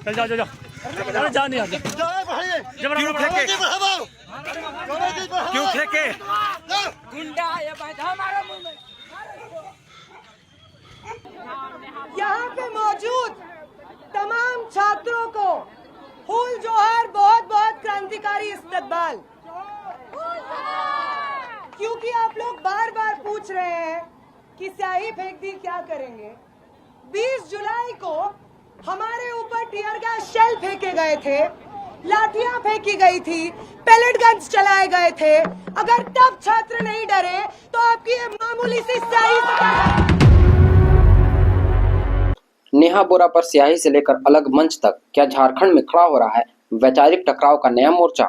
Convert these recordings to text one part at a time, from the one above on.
चल जाओ जाओ जा नहीं आता। क्यों फेंके? यहाँ पे मौजूद तमाम छात्रों को फूल जोहर, बहुत बहुत क्रांतिकारी इस्तकबाल। क्योंकि आप लोग बार बार पूछ रहे हैं कि स्याही फेंक दी क्या करेंगे। 20 जुलाई को हमारे ऊपर टीयर गैस शेल फेंके गए थे, लाठियां फेंकी गई थी, पेलेट गन्स चलाए गए थे। अगर तब छात्र नहीं डरे तो आपकी ये मामूली सी स्याही से नेहा बोरा पर स्याही से लेकर अलग मंच तक, क्या झारखंड में खड़ा हो रहा है वैचारिक टकराव का नया मोर्चा।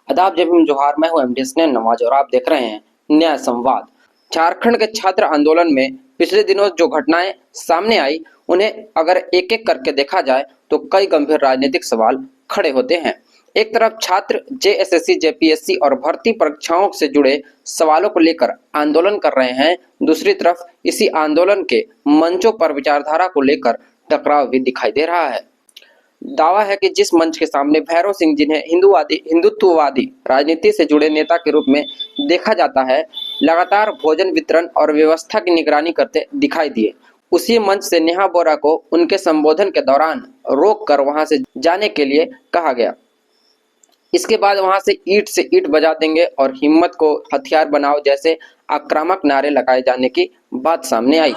आदाब, जय भीम, जोहार। मैं हूं एमडी हसनैन नवाज और आप देख रहे हैं न्याय संवाद। झारखंड के छात्र आंदोलन में पिछले दिनों जो घटनाएं सामने आई, उन्हें अगर एक एक करके देखा जाए तो कई गंभीर राजनीतिक सवाल खड़े होते हैं। एक तरफ छात्र जेएसएससी, जेपीएससी और भर्ती परीक्षाओं से जुड़े सवालों को लेकर आंदोलन कर रहे हैं, दूसरी तरफ इसी आंदोलन के मंचों पर विचारधारा को लेकर टकराव भी दिखाई दे रहा है। दावा है कि जिस मंच के सामने भैरव सिंह, जिन्हें हिंदुत्ववादी राजनीति से जुड़े नेता के रूप में देखा जाता है, लगातार भोजन वितरण और व्यवस्था की निगरानी करते दिखाई दिए, उसी मंच से नेहा बोरा को उनके संबोधन के दौरान रोक कर वहां से जाने के लिए कहा गया। इसके बाद वहां से ईंट बजा देंगे और हिम्मत को हथियार बनाओ जैसे आक्रामक नारे लगाए जाने की बात सामने आई।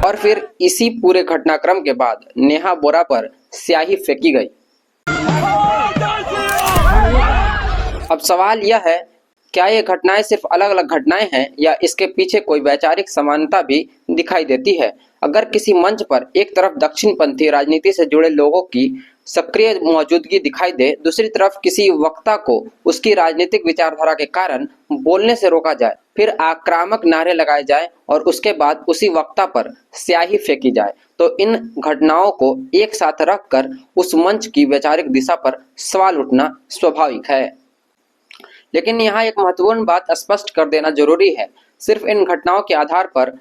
और फिर इसी पूरे घटनाक्रम के बाद नेहा बोरा पर स्याही फेंकी गई। अब सवाल यह है, क्या ये घटनाएं सिर्फ अलग अलग घटनाएं हैं या इसके पीछे कोई वैचारिक समानता भी दिखाई देती है। अगर किसी मंच पर एक तरफ दक्षिणपंथी राजनीति से जुड़े लोगों की सक्रिय मौजूदगी दिखाई दे, दूसरी तरफ किसी वक्ता को उसकी राजनीतिक विचारधारा के कारण बोलने से रोका जाए, फिर आक्रामक नारे लगाए जाए और उसके बाद उसी वक्ता पर स्याही फेंकी जाए, तो इन घटनाओं को एक साथ रखकर उस मंच की वैचारिक दिशा पर सवाल उठना स्वाभाविक है। लेकिन यहाँ एक महत्वपूर्ण बात स्पष्ट कर देना जरूरी है। सिर्फ इन घटनाओं के आधार पर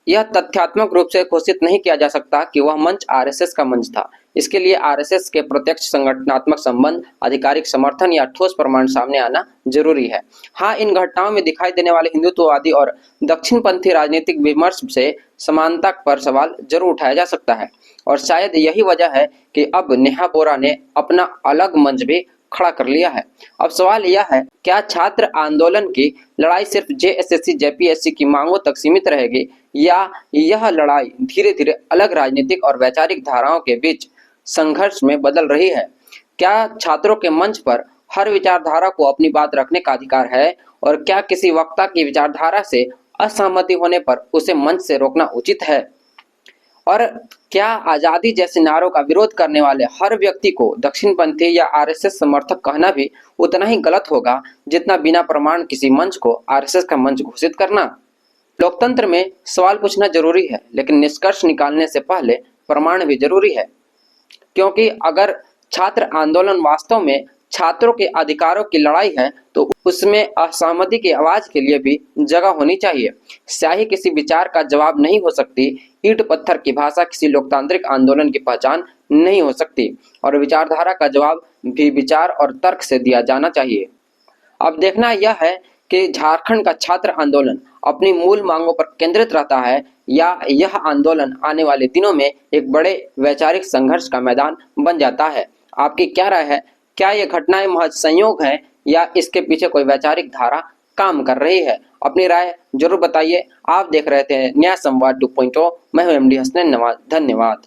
यह तथ्यात्मक रूप से घोषित नहीं किया जा सकता कि वह मंच आरएसएस का मंच था। इसके लिए आरएसएस के प्रत्यक्ष संगठनात्मक संबंध, आधिकारिक समर्थन या ठोस प्रमाण सामने आना जरूरी है। हाँ, इन घटनाओं में दिखाई देने वाले हिंदुत्ववादी और दक्षिणपंथी राजनीतिक विमर्श से समानता पर सवाल जरूर उठाया जा सकता है और शायद यही वजह है कि अब नेहा बोरा ने अपना अलग मंच भी खड़ा कर लिया है। अब सवाल यह है, क्या छात्र आंदोलन की लड़ाई सिर्फ जेएसएससी, जेपीएससी की मांगों तक सीमित रहेगी या यह लड़ाई धीरे धीरे अलग राजनीतिक और वैचारिक धाराओं के बीच संघर्ष में बदल रही है। क्या छात्रों के मंच पर हर विचारधारा को अपनी बात रखने का अधिकार है और क्या किसी वक्ता की विचारधारा से असहमति होने पर उसे मंच से रोकना उचित है? और क्या आजादी जैसे नारों का विरोध करने वाले हर व्यक्ति को दक्षिणपंथी या आरएसएस समर्थक कहना भी उतना ही गलत होगा जितना बिना प्रमाण किसी मंच को आरएसएस का मंच घोषित करना? लोकतंत्र में सवाल पूछना जरूरी है, लेकिन निष्कर्ष निकालने से पहले प्रमाण भी जरूरी है, क्योंकि अगर छात्र आंदोलन वास्तव में छात्रों के अधिकारों की लड़ाई है तो उसमें असहमति की आवाज के लिए भी जगह होनी चाहिए। स्याही किसी विचार का जवाब नहीं हो सकती, ईंट पत्थर की भाषा किसी लोकतांत्रिक आंदोलन की पहचान नहीं हो सकती और विचारधारा का जवाब भी विचार और तर्क से दिया जाना चाहिए। अब देखना यह है कि झारखंड का छात्र आंदोलन अपनी मूल मांगों पर केंद्रित रहता है या यह आंदोलन आने वाले दिनों में एक बड़े वैचारिक संघर्ष का मैदान बन जाता है। आपकी क्या राय है? क्या ये घटनाएं महज संयोग हैं या इसके पीछे कोई वैचारिक धारा काम कर रही है? अपनी राय जरूर बताइए। आप देख रहे थे न्याय संवाद 2.0। मैं हूं एमडी हसनैन नवाज। धन्यवाद।